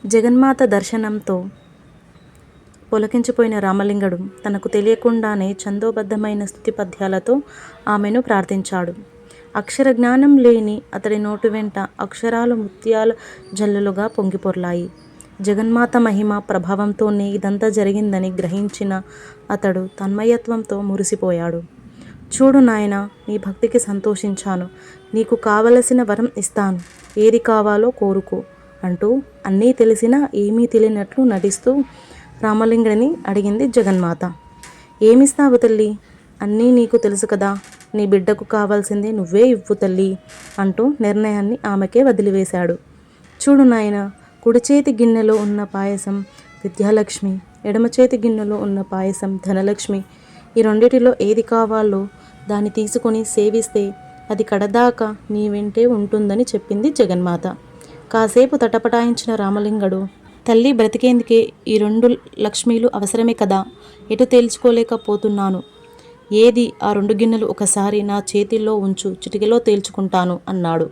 జగన్మాత దర్శనంతో పులకించిపోయిన రామలింగడు తనకు తెలియకుండానే ఛందోబద్ధమైన స్తుతి పద్యాలతో ఆమెను ప్రార్థించాడు. అక్షర జ్ఞానం లేని అతడి నోటి వెంట అక్షరాలు ముత్యాల జల్లులుగా పొంగిపొర్లాయి. జగన్మాత మహిమ ప్రభావంతోనే ఇదంతా జరిగిందని గ్రహించిన అతడు తన్మయత్వంతో మురిసిపోయాడు. చూడు నాయనా, నీ భక్తికి సంతోషించాను. నీకు కావలసిన వరం ఇస్తాను. ఏది కావాలో కోరుకో అంటూ అన్నీ తెలిసినా ఏమీ తెలియనట్లు నటిస్తూ రామలింగుడిని అడిగింది జగన్మాత. ఏమిస్తావు తల్లి? అన్నీ నీకు తెలుసు కదా. నీ బిడ్డకు కావాల్సింది నువ్వే ఇవ్వు తల్లి అంటూ నిర్ణయాన్ని ఆమెకే వదిలివేశాడు. చూడు నాయనా, కుడి చేతి గిన్నెలో ఉన్న పాయసం విద్యాలక్ష్మి, ఎడమ చేతి గిన్నెలో ఉన్న పాయసం ధనలక్ష్మి. ఈ రెండిటిలో ఏది కావాలో దాన్ని తీసుకొని సేవిస్తే అది కడదాకా నీ వెంటే ఉంటుందని చెప్పింది జగన్మాత. కాసేపు తటపటాయించిన రామలింగడు, తల్లి బ్రతికేందుకే ఈ 2 లక్ష్మీలు అవసరమే కదా, ఎటు తేల్చుకోలేకపోతున్నాను. ఏది ఆ 2 గిన్నెలు ఒకసారి నా చేతిలో ఉంచు, చిటికెలో తేల్చుకుంటాను అన్నాడు.